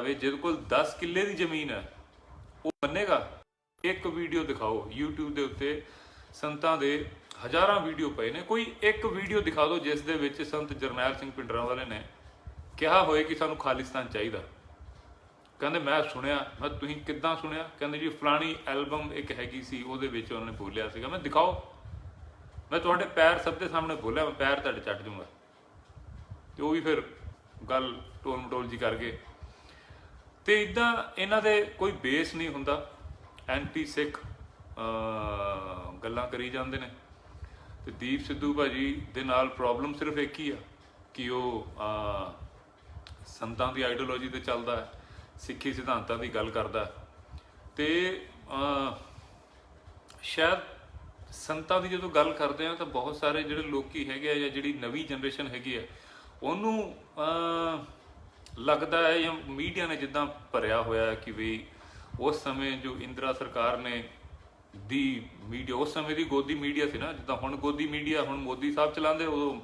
ਜਿਹਦੇ ਕੋਲ 10 ਕਿੱਲੇ ਦੀ ਜ਼ਮੀਨ ਹੈ ਉਹ ਮੰਨੇਗਾ? ਇੱਕ ਵੀਡੀਓ ਦਿਖਾਓ YouTube ਦੇ ਉੱਤੇ, ਸੰਤਾਂ ਦੇ ਹਜ਼ਾਰਾਂ ਵੀਡੀਓ ਪਏ ਨੇ, ਕੋਈ ਇੱਕ ਵੀਡੀਓ ਦਿਖਾ ਦਿਓ ਜਿਸ ਦੇ ਵਿੱਚ ਸੰਤ ਜਰਨੈਲ ਸਿੰਘ ਭਿੰਡਰਾਂਵਾਲੇ ਨੇ ਕਿਹਾ ਹੋਏ ਕਿ ਸਾਨੂੰ ਖਾਲਿਸਤਾਨ ਚਾਹੀਦਾ। ਕਹਿੰਦੇ ਮੈਂ ਸੁਣਿਆ। ਮੈਂ ਤੁਸੀਂ ਕਿੱਦਾਂ ਸੁਣਿਆ? ਕਹਿੰਦੇ ਜੀ ਫਲਾਣੀ ਐਲਬਮ ਇੱਕ ਹੈਗੀ ਸੀ ਉਹਦੇ ਵਿੱਚ ਉਹਨਾਂ ਨੇ ਬੋਲਿਆ ਸੀਗਾ। ਮੈਂ ਦਿਖਾਓ, ਮੈਂ ਤੁਹਾਡੇ ਪੈਰ ਸਭ ਦੇ ਸਾਹਮਣੇ ਬੋਲਿਆ, ਮੈਂ ਪੈਰ ਤੁਹਾਡੇ ਚੱਟ ਜੂੰਗਾ। ਤੇ ਉਹ ਵੀ ਫਿਰ ਗੱਲ ਟੋਲ ਮਟੋਲ ਜੀ ਕਰ ਗਏ। ਤੇ ਇੱਦਾਂ ਇਹਨਾਂ ਦੇ ਕੋਈ ਬੇਸ ਨਹੀਂ ਹੁੰਦਾ, ਐਂਟੀ ਸਿੱਖ ਗੱਲਾਂ ਕਰੀ ਜਾਂਦੇ ਨੇ। ਤੇ ਦੀਪ ਸਿੱਧੂ ਭਾਜੀ ਦੇ ਨਾਲ ਪ੍ਰੋਬਲਮ ਸਿਰਫ ਇੱਕ ਹੀ ਆ ਕਿ ਉਹ ਸੰਤਾਂ ਦੀ ਆਈਡੀਓਲੋਜੀ ਤੇ ਚੱਲਦਾ ਹੈ, ਸਿੱਖੀ ਸਿਧਾਂਤਾਂ ਦੀ ਗੱਲ ਕਰਦਾ। ਤੇ ਸ਼ਾਇਦ ਸੰਤਾਂ ਦੀ ਜਦੋਂ ਗੱਲ ਕਰਦੇ ਆ ਤਾਂ ਬਹੁਤ ਸਾਰੇ ਜਿਹੜੇ ਲੋਕੀ ਹੈਗੇ ਆ ਜਾਂ ਜਿਹੜੀ ਨਵੀਂ ਜਨਰੇਸ਼ਨ ਹੈਗੀ ਆ ਉਹਨੂੰ ਲੱਗਦਾ ਹੈ, ਜਾਂ ਮੀਡੀਆ ਨੇ ਜਿੱਦਾਂ ਭਰਿਆ ਹੋਇਆ ਕਿ ਵੀ ਉਸ ਸਮੇਂ ਜੋ ਇੰਦਰਾ ਸਰਕਾਰ ਨੇ ਦੀ ਮੀਡੀਆ, ਉਸ ਸਮੇਂ ਦੀ ਗੋਦੀ ਮੀਡੀਆ ਸੀ ਨਾ, ਜਿੱਦਾਂ ਹੁਣ ਗੋਦੀ ਮੀਡੀਆ ਹੁਣ ਮੋਦੀ ਸਾਹਿਬ ਚਲਾਉਂਦੇ, ਉਦੋਂ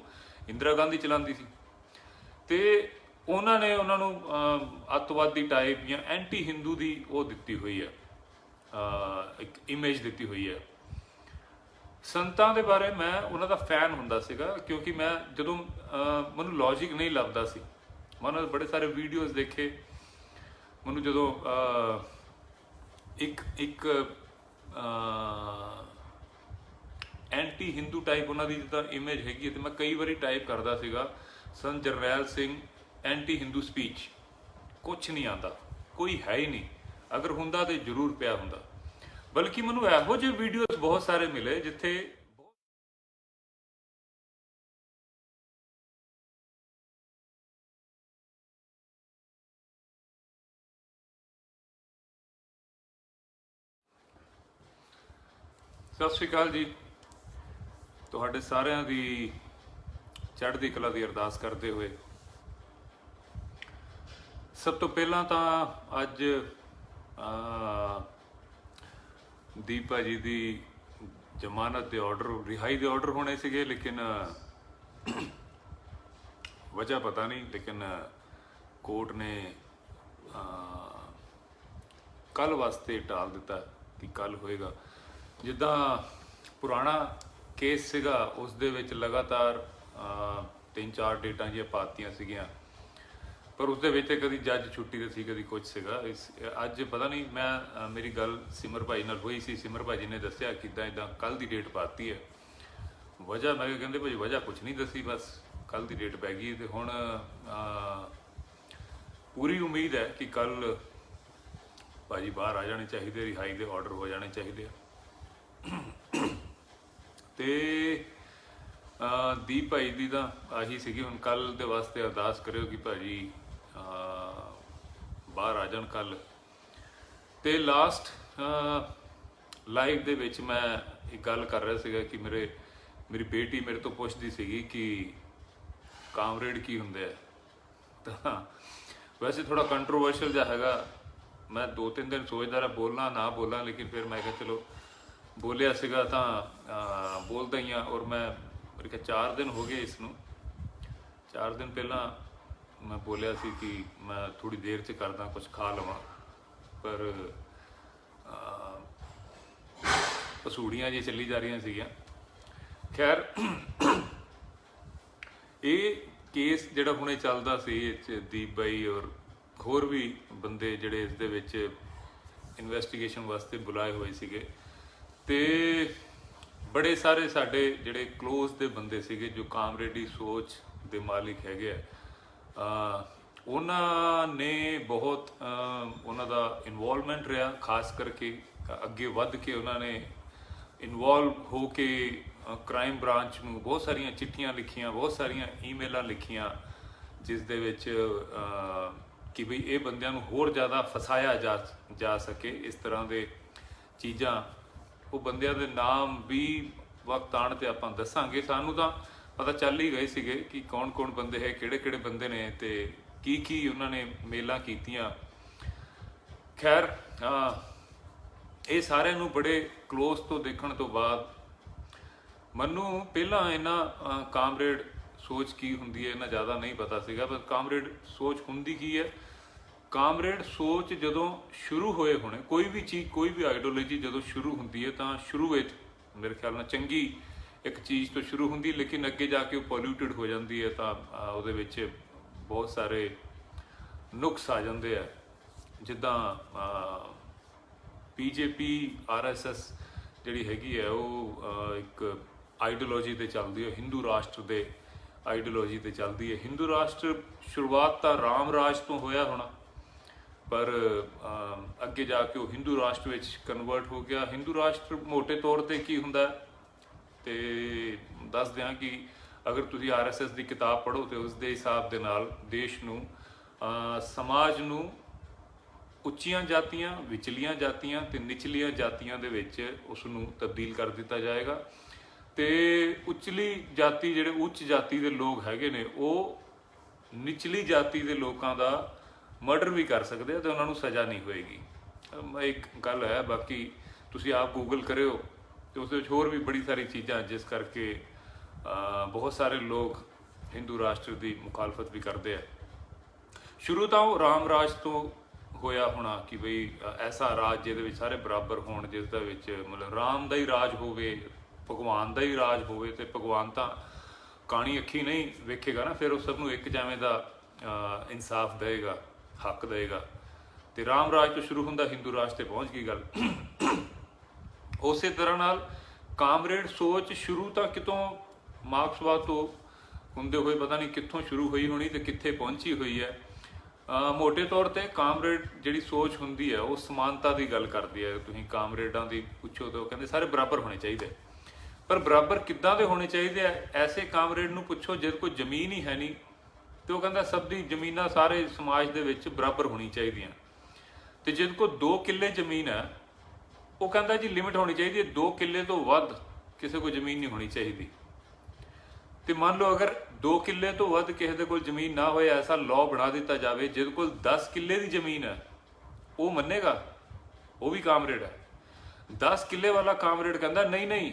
ਇੰਦਰਾ ਗਾਂਧੀ ਚਲਾਉਂਦੀ ਸੀ। ਤੇ ਉਹਨਾਂ ਨੇ ਉਹਨਾਂ ਨੂੰ ਅੱਤਵਾਦੀ ਟਾਈਪ ਜਾਂ ਐਂਟੀ ਹਿੰਦੂ ਦੀ ਉਹ ਦਿੱਤੀ ਹੋਈ ਹੈ, ਇੱਕ ਇਮੇਜ ਦਿੱਤੀ ਹੋਈ ਹੈ। ਸੰਤਾਂ ਦੇ ਬਾਰੇ ਮੈਂ ਉਹਨਾਂ ਦਾ ਫੈਨ ਹੁੰਦਾ ਸੀਗਾ ਕਿਉਂਕਿ ਮੈਂ ਜਦੋਂ ਮੈਨੂੰ ਲੌਜਿਕ ਨਹੀਂ ਲੱਭਦਾ ਸੀ, ਮੈਂ ਉਹਨਾਂ ਦੇ ਬੜੇ ਸਾਰੇ ਵੀਡੀਓਜ਼ ਦੇਖੇ। ਮੈਨੂੰ ਜਦੋਂ ਇੱਕ ਐਂਟੀ ਹਿੰਦੂ ਟਾਈਪ ਉਹਨਾਂ ਦੀ ਜਿੱਦਾਂ ਇਮੇਜ ਹੈਗੀ ਹੈ, ਤੇ ਮੈਂ ਕਈ ਵਾਰੀ ਟਾਈਪ ਕਰਦਾ ਸੀਗਾ ਸੰਤ ਜਰਨੈਲ ਸਿੰਘ ਐਂਟੀ ਹਿੰਦੂ ਸਪੀਚ। ਕੁਛ ਨਹੀਂ ਆਉਂਦਾ, ਕੋਈ ਹੈ ਹੀ ਨਹੀਂ, ਅਗਰ ਹੁੰਦਾ ਤੇ ਜ਼ਰੂਰ ਪਿਆ ਹੁੰਦਾ। ਬਲਕਿ ਮੈਨੂੰ ਇਹੋ ਜਿਹੇ ਵੀਡੀਓਜ਼ ਬਹੁਤ ਸਾਰੇ ਮਿਲੇ ਜਿੱਥੇ ਸਤਿ ਸ਼੍ਰੀ ਅਕਾਲ ਜੀ, ਤੁਹਾਡੇ ਸਾਰਿਆਂ ਦੀ ਚੜ੍ਹਦੀ ਕਲਾ ਦੀ ਅਰਦਾਸ ਕਰਦੇ ਹੋਏ ਸਭ ਤੋਂ ਪਹਿਲਾਂ ਤਾਂ ਅੱਜ ਦੀਪ ਭਾਜੀ ਦੀ ਜ਼ਮਾਨਤ ਦੇ ਆਰਡਰ, ਰਿਹਾਈ ਦੇ ਆਰਡਰ ਹੋਣੇ ਸੀਗੇ, ਲੇਕਿਨ ਵਜ੍ਹਾ ਪਤਾ ਨਹੀਂ, ਲੇਕਿਨ ਕੋਰਟ ਨੇ ਕੱਲ ਵਾਸਤੇ ਟਾਲ ਦਿੱਤਾ ਕਿ ਕੱਲ ਹੋਏਗਾ। ਜਿੱਦਾਂ ਪੁਰਾਣਾ ਕੇਸ ਸੀਗਾ ਉਸ ਦੇ ਵਿੱਚ ਲਗਾਤਾਰ 3-4 ਡੇਟਾਂ ਜਿਹੀਆਂ ਪਾਤੀਆਂ ਸੀਗੀਆਂ, ਪਰ ਉਸ ਦੇ ਵਿੱਚ ਕਦੀ ਜੱਜ ਛੁੱਟੀ ਤੇ ਸੀ, ਕਦੀ ਕੁਝ ਸੀਗਾ। ਅੱਜ ਪਤਾ ਨਹੀਂ, ਮੈਂ ਮੇਰੀ ਗੱਲ ਸਿਮਰ ਭਾਈ ਨਾਲ ਹੋਈ ਸੀ, ਸਿਮਰ ਭਾਜੀ ਨੇ ਦੱਸਿਆ ਕਿ ਇੱਦਾਂ ਕੱਲ ਦੀ ਡੇਟ ਪਾਤੀ ਹੈ। ਵਜ੍ਹਾ ਮੈਂ ਕਹਿੰਦੇ ਭਾਜੀ ਵਜ੍ਹਾ ਕੁਛ ਨਹੀਂ ਦੱਸੀ, ਬਸ ਕੱਲ ਦੀ ਡੇਟ ਪੈ ਗਈ। ਤੇ ਹੁਣ ਪੂਰੀ ਉਮੀਦ ਹੈ ਕਿ ਕੱਲ ਭਾਜੀ ਬਾਹਰ ਆ ਜਾਣੇ ਚਾਹੀਦੇ, ਰਿਹਾਈ ਦੇ ਆਰਡਰ ਹੋ ਜਾਣੇ ਚਾਹੀਦੇ ਆ। ਤੇ ਦੀਪ ਭਾਈ ਦੀ ਤਾਂ ਆਹੀ ਸੀਗੀ, ਹੁਣ ਕੱਲ ਦੇ ਵਾਸਤੇ ਅਰਦਾਸ ਕਰਿਓ ਕਿ ਭਾਜੀ ਬਾਹਰ ਆ ਜਾਣ ਕੱਲ। ਤੇ ਲਾਸਟ ਲਾਈਵ ਦੇ ਵਿੱਚ ਮੈਂ ਇੱਕ ਗੱਲ ਕਰ ਰਿਹਾ ਸੀਗਾ ਕਿ ਮੇਰੀ ਬੇਟੀ ਮੇਰੇ ਤੋਂ ਪੁੱਛਦੀ ਸੀਗੀ ਕਿ ਕਾਮਰੇਡ ਕੀ ਹੁੰਦੇ ਆ। ਤਾਂ ਵੈਸੇ ਥੋੜਾ ਕੰਟਰੋਵਰਸ਼ੀਅਲ ਜਿਹਾ ਹੈਗਾ, ਮੈਂ 2-3 ਦਿਨ ਸੋਚਦਾ ਰਿਹਾ ਬੋਲਣਾ ਨਾ ਬੋਲਾਂ, ਲੇਕਿਨ ਫਿਰ ਮੈਂ ਕਿਹਾ ਚਲੋ ਬੋਲਿਆ ਸੀਗਾ ਤਾਂ ਬੋਲਦਾ ਹੀ ਹਾਂ। ਔਰ ਮੈਂ ਮੇਰੇ ਖਿਆਲ 4 ਦਿਨ ਹੋ ਗਏ ਇਸ ਨੂੰ, 4 ਦਿਨ ਪਹਿਲਾਂ ਮੈਂ ਬੋਲਿਆ ਸੀ ਕਿ ਮੈਂ ਥੋੜੀ ਦੇਰ 'ਚ ਕਰਦਾ, ਕੁਝ ਖਾ ਲਵਾਂ, ਪਰ ਪਸੂੜੀਆਂ ਜੀ ਚੱਲੀ ਜਾ ਰਹੀਆਂ ਸੀਗੀਆਂ। ਖੈਰ ਇਹ ਕੇਸ ਜਿਹੜਾ ਹੁਣੇ ਚੱਲਦਾ ਸੀ, ਇਹ 'ਚ ਦੀਪ ਬਾਈ ਔਰ ਹੋਰ ਵੀ ਬੰਦੇ ਜਿਹੜੇ ਇਸ ਦੇ ਵਿੱਚ ਇਨਵੈਸਟੀਗੇਸ਼ਨ ਵਾਸਤੇ ਬੁਲਾਏ ਹੋਏ ਸੀਗੇ, ਤੇ ਬੜੇ ਸਾਰੇ ਸਾਡੇ ਜਿਹੜੇ ਕਲੋਜ਼ ਦੇ ਬੰਦੇ ਸੀਗੇ ਜੋ ਕਾਮਰੇਡੀ ਸੋਚ ਦੇ ਮਾਲਿਕ ਹੈਗੇ ਆ, ਉਹਨਾਂ ਨੇ ਬਹੁਤ ਉਹਨਾਂ ਦਾ ਇਨਵੋਲਵਮੈਂਟ ਰਿਹਾ। ਖਾਸ ਕਰਕੇ ਅੱਗੇ ਵੱਧ ਕੇ ਉਹਨਾਂ ਨੇ ਇਨਵੋਲਵ ਹੋ ਕੇ ਕ੍ਰਾਈਮ ਬ੍ਰਾਂਚ ਨੂੰ ਬਹੁਤ ਸਾਰੀਆਂ ਚਿੱਠੀਆਂ ਲਿਖੀਆਂ, ਬਹੁਤ ਸਾਰੀਆਂ ਈਮੇਲਾਂ ਲਿਖੀਆਂ, ਜਿਸ ਦੇ ਵਿੱਚ ਕਿ ਬਈ ਇਹ ਬੰਦਿਆਂ ਨੂੰ ਹੋਰ ਜ਼ਿਆਦਾ ਫਸਾਇਆ ਜਾ ਸਕੇ। ਇਸ ਤਰ੍ਹਾਂ ਦੇ ਚੀਜ਼ਾਂ, ਉਹ ਬੰਦਿਆਂ ਦੇ ਨਾਮ ਵੀ ਵਕਤ ਆਉਣ 'ਤੇ ਆਪਾਂ ਦੱਸਾਂਗੇ। ਸਾਨੂੰ ਤਾਂ ਪਤਾ ਚੱਲ ਹੀ ਗਏ ਸੀਗੇ ਕਿ ਕੌਣ ਬੰਦੇ ਹੈ, ਕਿਹੜੇ ਬੰਦੇ ਨੇ, ਤੇ ਕੀ ਉਹਨਾਂ ਨੇ ਮੇਲਾਂ ਕੀਤੀਆਂ। ਖੈਰ ਇਹ ਸਾਰਿਆਂ ਨੂੰ ਬੜੇ ਕਲੋਜ਼ ਤੋਂ ਦੇਖਣ ਤੋਂ ਬਾਅਦ ਮੈਨੂੰ ਪਹਿਲਾਂ ਇਹਨਾਂ ਕਾਮਰੇਡ ਸੋਚ ਕੀ ਹੁੰਦੀ ਹੈ ਇਹਨਾਂ ਜ਼ਿਆਦਾ ਨਹੀਂ ਪਤਾ ਸੀਗਾ, ਪਰ ਕਾਮਰੇਡ ਸੋਚ ਹੁੰਦੀ ਕੀ ਹੈ ਕਾਮਰੇਡ ਸੋਚ ਜਦੋਂ ਸ਼ੁਰੂ ਹੋਏ ਹੋਣੇ, ਕੋਈ ਵੀ ਚੀਜ਼, ਕੋਈ ਵੀ ਆਈਡੀਓਲੋਜੀ ਜਦੋਂ ਸ਼ੁਰੂ ਹੁੰਦੀ ਹੈ ਤਾਂ ਸ਼ੁਰੂ ਵਿੱਚ ਮੇਰੇ ਖਿਆਲ ਨਾਲ ਚੰਗੀ ਇੱਕ ਚੀਜ਼ ਤੋਂ ਸ਼ੁਰੂ ਹੁੰਦੀ, ਲੇਕਿਨ ਅੱਗੇ ਜਾ ਕੇ ਉਹ ਪੋਲਿਊਟਡ ਹੋ ਜਾਂਦੀ ਹੈ ਤਾਂ ਉਹਦੇ ਵਿੱਚ ਬਹੁਤ ਸਾਰੇ ਨੁਕਸ ਆ ਜਾਂਦੇ ਆ। ਜਿੱਦਾਂ BJP RSS ਜਿਹੜੀ ਹੈਗੀ ਹੈ ਉਹ ਇੱਕ ਆਈਡੀਓਲੋਜੀ 'ਤੇ ਚੱਲਦੀ ਹੈ, ਹਿੰਦੂ ਰਾਸ਼ਟਰ ਦੇ ਆਈਡੀਓਲੋਜੀ 'ਤੇ ਚੱਲਦੀ ਹੈ। ਹਿੰਦੂ ਰਾਸ਼ਟਰ ਸ਼ੁਰੂਆਤ ਤਾਂ ਰਾਮ ਰਾਜ ਤੋਂ ਹੋਇਆ ਹੋਣਾ, ਪਰ ਅੱਗੇ ਜਾ ਕੇ ਉਹ ਹਿੰਦੂ ਰਾਸ਼ਟਰ ਵਿੱਚ ਕਨਵਰਟ ਹੋ ਗਿਆ। ਹਿੰਦੂ ਰਾਸ਼ਟਰ ਮੋਟੇ ਤੌਰ 'ਤੇ ਕੀ ਹੁੰਦਾ, ਤੇ ਦੱਸ ਦਿਆਂ ਕਿ ਅਗਰ ਤੁਸੀਂ RSS ਦੀ ਕਿਤਾਬ ਪੜ੍ਹੋ ਤੇ ਉਸ ਦੇ ਹਿਸਾਬ ਦੇ ਨਾਲ ਦੇਸ਼ ਨੂੰ, ਸਮਾਜ ਨੂੰ ਉੱਚੀਆਂ ਜਾਤੀਆਂ, ਵਿਚਲੀਆਂ ਜਾਤੀਆਂ ਤੇ ਨਿਚਲੀਆਂ ਜਾਤੀਆਂ ਦੇ ਵਿੱਚ ਉਸ ਨੂੰ ਤਬਦੀਲ ਕਰ ਦਿੱਤਾ ਜਾਏਗਾ। ਤੇ ਉਚਲੀ ਜਾਤੀ, ਜਿਹੜੇ ਉੱਚ ਜਾਤੀ ਦੇ ਲੋਕ ਹੈਗੇ ਨੇ, ਉਹ ਨਿਚਲੀ ਜਾਤੀ ਦੇ ਲੋਕਾਂ ਦਾ ਮਰਡਰ ਵੀ ਕਰ ਸਕਦੇ ਆ ਤੇ ਉਹਨਾਂ ਨੂੰ ਸਜ਼ਾ ਨਹੀਂ ਹੋਏਗੀ। ਇੱਕ ਗੱਲ ਹੈ, ਬਾਕੀ ਤੁਸੀਂ ਆਪ ਗੂਗਲ ਕਰਿਓ ਤੇ ਉਸ ਦੇ ਵਿੱਚ ਹੋਰ ਵੀ ਬੜੀ ਸਾਰੀ ਚੀਜ਼ਾਂ ਜਿਸ ਕਰਕੇ ਬਹੁਤ ਸਾਰੇ ਲੋਕ ਹਿੰਦੂ ਰਾਸ਼ਟਰ ਦੀ ਮੁਖਾਲਫਤ ਵੀ ਕਰਦੇ ਆ। ਸ਼ੁਰੂ ਤਾਂ ਉਹ ਰਾਮ ਰਾਜ ਤੋਂ ਹੋਇਆ ਹੋਣਾ ਕਿ ਬਈ ਐਸਾ ਰਾਜ ਜਿਹਦੇ ਵਿੱਚ ਸਾਰੇ ਬਰਾਬਰ ਹੋਣ, ਜਿਸ ਦਾ ਵਿੱਚ ਮਤਲਬ ਰਾਮ ਦਾ ਹੀ ਰਾਜ ਹੋਵੇ, ਭਗਵਾਨ ਦਾ ਹੀ ਰਾਜ ਹੋਵੇ, ਤੇ ਭਗਵਾਨ ਤਾਂ ਕਾਣੀ ਅੱਖੀ ਨਹੀਂ ਵੇਖੇਗਾ ਨਾ, ਫਿਰ ਉਹ ਸਭ ਨੂੰ ਇੱਕ ਜਿਵੇਂ ਦਾ ਇਨਸਾਫ ਦੇਵੇਗਾ, ਹੱਕ ਦੇਵੇਗਾ। ਤੇ ਰਾਮ ਰਾਜ ਤੋਂ ਸ਼ੁਰੂ ਹੁੰਦਾ, ਹਿੰਦੂ ਰਾਜ ਤੇ ਪਹੁੰਚ ਗਈ ਗੱਲ। ਉਸੇ ਤਰ੍ਹਾਂ ਨਾਲ ਕਾਮਰੇਡ ਸੋਚ ਸ਼ੁਰੂ ਤਾਂ ਕਿਤੋਂ ਮਾਰਕਸਵਾਦ ਤੋਂ ਹੁੰਦੇ ਹੋਏ ਪਤਾ ਨਹੀਂ ਕਿੱਥੋਂ ਸ਼ੁਰੂ ਹੋਈ ਹੋਣੀ ਤੇ ਕਿੱਥੇ ਪਹੁੰਚੀ ਹੋਈ ਹੈ। ਮੋਟੇ ਤੌਰ ਤੇ ਕਾਮਰੇਡ ਜਿਹੜੀ ਸੋਚ ਹੁੰਦੀ ਹੈ ਉਹ ਸਮਾਨਤਾ ਦੀ ਗੱਲ ਕਰਦੀ ਹੈ। ਤੁਸੀਂ ਕਾਮਰੇਡਾਂ ਦੀ ਪੁੱਛੋ ਤਾਂ ਉਹ ਕਹਿੰਦੇ ਸਾਰੇ ਬਰਾਬਰ ਹੋਣੇ ਚਾਹੀਦੇ, ਪਰ ਬਰਾਬਰ ਕਿੱਦਾਂ ਦੇ ਹੋਣੇ ਚਾਹੀਦੇ ਆ? ਐਸੇ ਕਾਮਰੇਡ ਨੂੰ ਪੁੱਛੋ ਜਿਹਦੇ ਕੋਲ ਜ਼ਮੀਨ ਹੀ ਹੈ ਨਹੀਂ ਤੇ ਉਹ ਕਹਿੰਦਾ ਸਭ ਦੀ ਜ਼ਮੀਨਾਂ ਸਾਰੇ ਸਮਾਜ ਦੇ ਵਿੱਚ ਬਰਾਬਰ ਹੋਣੀ ਚਾਹੀਦੀਆਂ। ਤੇ ਜਿਹਦੇ ਕੋਲ 2 ਕਿੱਲੇ ਜ਼ਮੀਨ ਹੈ ਉਹ ਕਹਿੰਦਾ ਜੀ ਲਿਮਿਟ ਹੋਣੀ ਚਾਹੀਦੀ ਹੈ, 2 ਕਿੱਲੇ ਤੋਂ ਵੱਧ ਕਿਸੇ ਕੋਲ ਜ਼ਮੀਨ ਨਹੀਂ ਹੋਣੀ ਚਾਹੀਦੀ। ਤੇ ਮੰਨ ਲਓ ਅਗਰ 2 ਕਿੱਲੇ ਤੋਂ ਵੱਧ ਕਿਸੇ ਦੇ ਕੋਲ ਜ਼ਮੀਨ ਨਾ ਹੋਏ, ਐਸਾ ਲਾਅ ਬਣਾ ਦਿੱਤਾ ਜਾਵੇ ਜਿਹਦੇ ਕੋਲ 10 ਕਿੱਲੇ ਦੀ ਜ਼ਮੀਨ ਹੈ, ਉਹ ਮੰਨੇਗਾ? ਉਹ ਵੀ ਕਾਮਰੇਡ ਹੈ। 10 ਕਿੱਲੇ ਵਾਲਾ ਕਾਮਰੇਡ ਕਹਿੰਦਾ ਨਹੀਂ ਨਹੀਂ,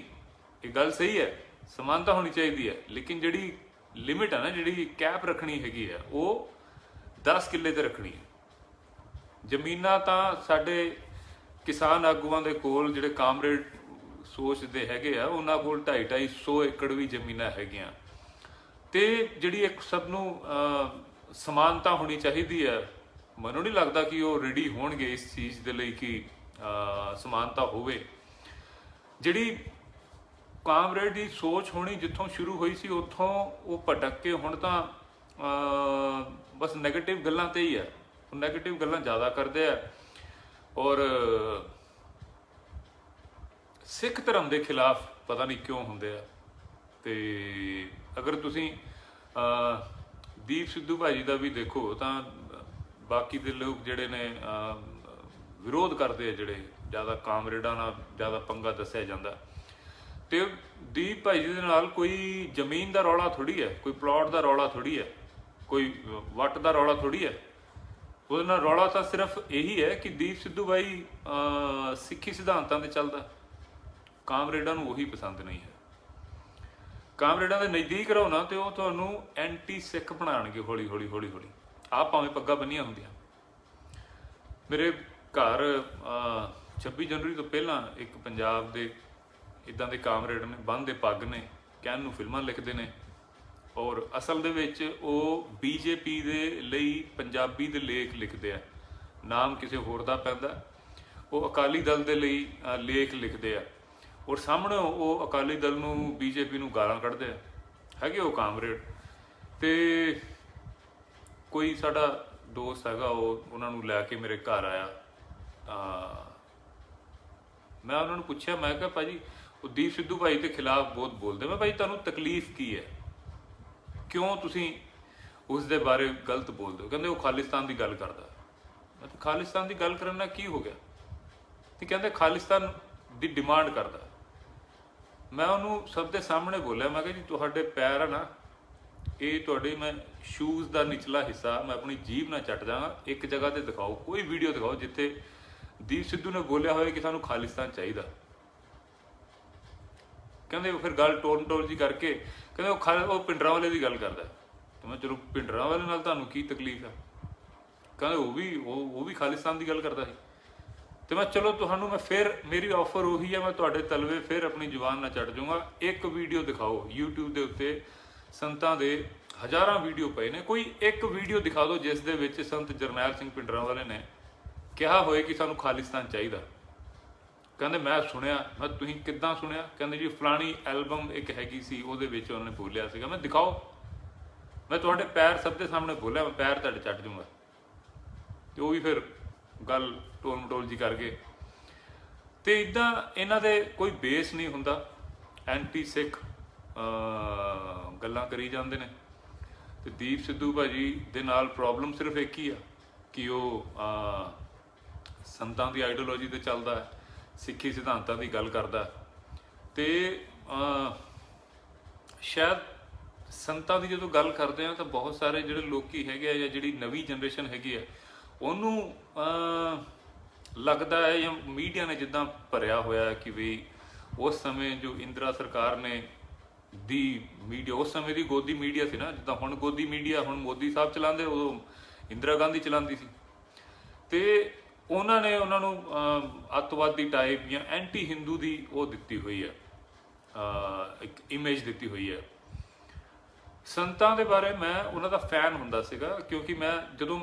ਇਹ ਗੱਲ ਸਹੀ ਹੈ, ਸਮਾਨਤਾ ਹੋਣੀ ਚਾਹੀਦੀ ਹੈ, ਲੇਕਿਨ ਜਿਹੜੀ ਲਿਮਿਟ ਹੈ ਨਾ, ਜਿਹੜੀ ਕੈਪ ਰੱਖਣੀ ਹੈਗੀ ਹੈ, ਉਹ 10 ਕਿੱਲੇ ਤੇ ਰੱਖਣੀ ਹੈ। ਜ਼ਮੀਨਾਂ ਤਾਂ ਸਾਡੇ ਕਿਸਾਨ ਆਗੂਆਂ ਦੇ ਕੋਲ, ਜਿਹੜੇ ਕਾਮਰੇਡ ਸੋਚਦੇ ਹੈਗੇ ਆ, ਉਹਨਾਂ ਕੋਲ 250-250 ਏਕੜ ਵੀ ਜ਼ਮੀਨਾਂ ਹੈਗੀਆਂ। ਤੇ ਜਿਹੜੀ ਇੱਕ ਸਭ ਨੂੰ ਸਮਾਨਤਾ ਹੋਣੀ ਚਾਹੀਦੀ ਹੈ, ਮੈਨੂੰ ਨਹੀਂ ਲੱਗਦਾ ਕਿ ਉਹ ਰੈਡੀ ਹੋਣਗੇ ਇਸ ਚੀਜ਼ ਦੇ ਲਈ ਕਿ ਸਮਾਨਤਾ ਹੋਵੇ। ਜਿਹੜੀ ਕਾਮਰੇਡ ਦੀ ਸੋਚ ਹੋਣੀ ਜਿੱਥੋਂ ਸ਼ੁਰੂ ਹੋਈ ਸੀ ਉੱਥੋਂ ਉਹ ਭਟਕ ਕੇ ਹੁਣ ਤਾਂ ਬਸ ਨੈਗੇਟਿਵ ਗੱਲਾਂ ਤੇ ਹੀ ਹੈ, ਉਹ ਨੈਗੇਟਿਵ ਗੱਲਾਂ ਜ਼ਿਆਦਾ ਕਰਦੇ ਆ। ਔਰ ਸਿੱਖ ਧਰਮ ਦੇ ਖਿਲਾਫ ਪਤਾ ਨਹੀਂ ਕਿਉਂ ਹੁੰਦੇ ਆ। ਤੇ ਅਗਰ ਤੁਸੀਂ ਦੀਪ ਸਿੱਧੂ ਭਾਜੀ ਦਾ ਵੀ ਦੇਖੋ ਤਾਂ ਬਾਕੀ ਦੇ ਲੋਕ ਜਿਹੜੇ ਨੇ ਵਿਰੋਧ ਕਰਦੇ ਆ, ਜਿਹੜੇ ਜ਼ਿਆਦਾ ਕਾਮਰੇਡਾਂ ਨਾਲ ਜ਼ਿਆਦਾ ਪੰਗਾ ਦੱਸਿਆ ਜਾਂਦਾ। ਤੇ ਦੀਪ ਭਾਈ ਦੇ ਨਾਲ ਕੋਈ ਜ਼ਮੀਨ ਦਾ ਰੌਲਾ ਥੋੜੀ ਹੈ, ਕੋਈ ਪਲਾਟ ਦਾ ਰੌਲਾ ਥੋੜੀ ਹੈ, ਕੋਈ ਵੱਟ ਦਾ ਰੌਲਾ ਥੋੜੀ ਹੈ। ਉਹਦੇ ਨਾਲ ਰੌਲਾ ਤਾਂ ਸਿਰਫ ਇਹੀ ਹੈ ਕਿ ਦੀਪ ਸਿੱਧੂ ਭਾਈ ਸਿੱਖੀ ਸਿਧਾਂਤਾਂ ਤੇ ਚੱਲਦਾ। ਕਾਮਰੇਡਾਂ ਨੂੰ ਉਹੀ ਪਸੰਦ ਨਹੀਂ ਹੈ। ਕਾਮਰੇਡਾਂ ਦੇ ਨਜ਼ਦੀਕ ਰਹੋ ਨਾ ਤੇ ਉਹ ਤੁਹਾਨੂੰ ਐਂਟੀ ਸਿੱਖ ਬਣਾਉਣਗੇ ਹੌਲੀ ਹੌਲੀ ਹੌਲੀ ਹੌਲੀ। ਆਪ ਭਾਵੇਂ ਪੱਗਾਂ ਬੰਨੀਆਂ ਹੁੰਦੀਆਂ। ਮੇਰੇ ਘਰ 26 ਜਨਵਰੀ ਤੋਂ ਪਹਿਲਾਂ ਇੱਕ ਪੰਜਾਬ ਦੇ ਇੱਦਾਂ ਦੇ ਕਾਮਰੇਡ ਨੇ, ਬੰਨ੍ਹਦੇ ਪੱਗ ਨੇ, ਕਹਿਣ ਨੂੰ ਫਿਲਮਾਂ ਲਿਖਦੇ ਨੇ, ਔਰ ਅਸਲ ਦੇ ਵਿੱਚ ਉਹ BJP ਦੇ ਲਈ ਪੰਜਾਬੀ ਦੇ ਲੇਖ ਲਿਖਦੇ ਆ, ਨਾਮ ਕਿਸੇ ਹੋਰ ਦਾ ਪੈਂਦਾ। ਉਹ ਅਕਾਲੀ ਦਲ ਦੇ ਲਈ ਲੇਖ ਲਿਖਦੇ ਆ, ਔਰ ਸਾਹਮਣੇ ਉਹ ਅਕਾਲੀ ਦਲ ਨੂੰ, BJP ਨੂੰ ਗਾਲਾਂ ਕੱਢਦੇ ਆ। ਹੈਗੇ ਉਹ ਕਾਮਰੇਡ। ਤੇ ਕੋਈ ਸਾਡਾ ਦੋਸਤ ਹੈਗਾ, ਉਹ ਉਹਨਾਂ ਨੂੰ ਲੈ ਕੇ ਮੇਰੇ ਘਰ ਆਇਆ। ਮੈਂ ਉਹਨਾਂ ਨੂੰ ਪੁੱਛਿਆ, ਮੈਂ ਕਿਹਾ ਭਾਜੀ ਉਹ ਦੀਪ ਸਿੱਧੂ ਭਾਈ ਦੇ ਖਿਲਾਫ ਬਹੁਤ ਬੋਲਦੇ, ਮੈਂ ਭਾਈ ਤੁਹਾਨੂੰ ਤਕਲੀਫ ਕੀ ਹੈ, ਕਿਉਂ ਤੁਸੀਂ ਉਸ ਦੇ ਬਾਰੇ ਗਲਤ ਬੋਲਦੇ ਹੋ? ਕਹਿੰਦੇ ਉਹ ਖਾਲਿਸਤਾਨ ਦੀ ਗੱਲ ਕਰਦਾ। ਮੈਂ ਕਿਹਾ ਖਾਲਿਸਤਾਨ ਦੀ ਗੱਲ ਕਰਨ ਨਾਲ ਕੀ ਹੋ ਗਿਆ? ਤੇ ਕਹਿੰਦੇ ਖਾਲਿਸਤਾਨ ਦੀ ਡਿਮਾਂਡ ਕਰਦਾ। ਮੈਂ ਉਹਨੂੰ ਸਭ ਦੇ ਸਾਹਮਣੇ ਬੋਲਿਆ, ਮੈਂ ਕਿਹਾ ਜੀ ਤੁਹਾਡੇ ਪੈਰ ਆ ਨਾ, ਇਹ ਤੁਹਾਡੇ ਮੈਂ ਸ਼ੂਜ਼ ਦਾ ਨਿਚਲਾ ਹਿੱਸਾ ਮੈਂ ਆਪਣੀ ਜੀਭ ਨਾਲ ਚੱਟ ਜਾਵਾਂਗਾ। ਇੱਕ ਜਗ੍ਹਾ ਤੇ ਦਿਖਾਓ, ਕੋਈ ਵੀਡੀਓ ਦਿਖਾਓ ਜਿੱਥੇ ਦੀਪ ਸਿੱਧੂ ਨੇ ਬੋਲਿਆ ਹੋਵੇ ਕਿ ਸਾਨੂੰ ਖਾਲਿਸਤਾਨ ਚਾਹੀਦਾ। ਕਹਿੰਦੇ ਫਿਰ ਗੱਲ ਟੋਲ ਜੀ ਕਰਕੇ ਕਹਿੰਦੇ ਉਹ ਪਿੰਡਰਾਂ ਵਾਲੇ ਦੀ ਗੱਲ ਕਰਦਾ। ਤੇ ਮੈਂ ਚਲੋ ਪਿੰਡਰਾਂ ਵਾਲੇ ਨਾਲ ਤੁਹਾਨੂੰ ਕੀ ਤਕਲੀਫ ਆ? ਕਹਿੰਦੇ ਉਹ ਵੀ ਖਾਲਿਸਤਾਨ ਦੀ ਗੱਲ ਕਰਦਾ ਸੀ। ਤੇ ਮੈਂ ਚਲੋ ਤੁਹਾਨੂੰ ਮੈਂ ਫਿਰ ਮੇਰੀ ਆਫਰ ਉਹੀ ਹੈ, ਮੈਂ ਤੁਹਾਡੇ ਤਲਵੇ ਫਿਰ ਆਪਣੀ ਜ਼ੁਬਾਨ ਨਾਲ ਚੜ ਜਾਊਂਗਾ। ਇੱਕ ਵੀਡੀਓ ਦਿਖਾਓ YouTube ਦੇ ਉੱਤੇ, ਸੰਤਾਂ ਦੇ ਹਜ਼ਾਰਾਂ ਵੀਡੀਓ ਪਏ ਨੇ, ਕੋਈ ਇੱਕ ਵੀਡੀਓ ਦਿਖਾ ਦਿਓ ਜਿਸ ਦੇ ਵਿੱਚ ਸੰਤ ਜਰਨੈਲ ਸਿੰਘ ਭਿੰਡਰਾਂਵਾਲੇ ਨੇ ਕਿਹਾ ਹੋਏ ਕਿ ਸਾਨੂੰ ਖਾਲਿਸਤਾਨ ਚਾਹੀਦਾ। ਕਹਿੰਦੇ ਮੈਂ ਸੁਣਿਆ। ਮੈਂ ਤੁਸੀਂ ਕਿੱਦਾਂ ਸੁਣਿਆ? ਕਹਿੰਦੇ ਜੀ ਫਲਾਣੀ ਐਲਬਮ ਇੱਕ ਹੈਗੀ ਸੀ, ਉਹਦੇ ਵਿੱਚ ਉਹਨਾਂ ਨੇ ਬੋਲਿਆ ਸੀਗਾ। ਮੈਂ ਦਿਖਾਓ। ਮੈਂ ਤੁਹਾਡੇ ਪੈਰ ਸਭ ਦੇ ਸਾਹਮਣੇ ਬੋਲਿਆ, ਮੈਂ ਪੈਰ ਤੁਹਾਡੇ ਚੱਟ ਜੂੰਗਾ। ਤੇ ਉਹ ਵੀ ਫਿਰ ਗੱਲ ਟੋਲ ਮਟੋਲ ਜੀ ਕਰ ਗਏ। ਤੇ ਇੱਦਾਂ ਇਹਨਾਂ ਦੇ ਕੋਈ ਬੇਸ ਨਹੀਂ ਹੁੰਦਾ, ਐਂਟੀ ਸਿੱਖ ਗੱਲਾਂ ਕਰੀ ਜਾਂਦੇ ਨੇ। ਤੇ ਦੀਪ ਸਿੱਧੂ ਭਾਜੀ ਦੇ ਨਾਲ ਪ੍ਰੋਬਲਮ ਸਿਰਫ ਇੱਕ ਹੀ ਆ ਕਿ ਉਹ ਸੰਤਾਂ ਦੀ ਆਈਡੀਓਲੋਜੀ ਤੇ ਚੱਲਦਾ ਹੈ, ਸਿੱਖੀ ਸਿਧਾਂਤਾਂ ਦੀ ਗੱਲ ਕਰਦਾ। ਤੇ ਸ਼ਾਇਦ ਸੰਤਾਂ ਦੀ ਜਦੋਂ ਗੱਲ ਕਰਦੇ ਆ ਤਾਂ ਬਹੁਤ ਸਾਰੇ ਜਿਹੜੇ ਲੋਕੀ ਹੈਗੇ ਆ ਜਾਂ ਜਿਹੜੀ ਨਵੀਂ ਜਨਰੇਸ਼ਨ ਹੈਗੀ ਆ ਉਹਨੂੰ ਲੱਗਦਾ ਹੈ ਜਾਂ ਮੀਡੀਆ ਨੇ ਜਿੱਦਾਂ ਭਰਿਆ ਹੋਇਆ ਕਿ ਵੀ ਉਸ ਸਮੇਂ ਜੋ ਇੰਦਰਾ ਸਰਕਾਰ ਨੇ ਦੀ ਮੀਡੀਆ, ਉਸ ਸਮੇਂ ਦੀ ਗੋਦੀ ਮੀਡੀਆ ਸੀ ਨਾ, ਜਿੱਦਾਂ ਹੁਣ ਗੋਦੀ ਮੀਡੀਆ ਹੁਣ ਮੋਦੀ ਸਾਹਿਬ ਚਲਾਉਂਦੇ, ਉਦੋਂ ਇੰਦਰਾ ਗਾਂਧੀ ਚਲਾਉਂਦੀ ਸੀ। ਤੇ ਉਹਨਾਂ ਨੇ ਉਹਨਾਂ ਨੂੰ ਅੱਤਵਾਦੀ ਟਾਈਪ ਜਾਂ ਐਂਟੀ ਹਿੰਦੂ ਦੀ ਉਹ ਦਿੱਤੀ ਹੋਈ ਹੈ, ਇੱਕ ਇਮੇਜ ਦਿੱਤੀ ਹੋਈ ਹੈ। ਸੰਤਾਂ ਦੇ ਬਾਰੇ ਮੈਂ ਉਹਨਾਂ ਦਾ ਫੈਨ ਹੁੰਦਾ ਸੀਗਾ ਕਿਉਂਕਿ ਮੈਂ ਜਦੋਂ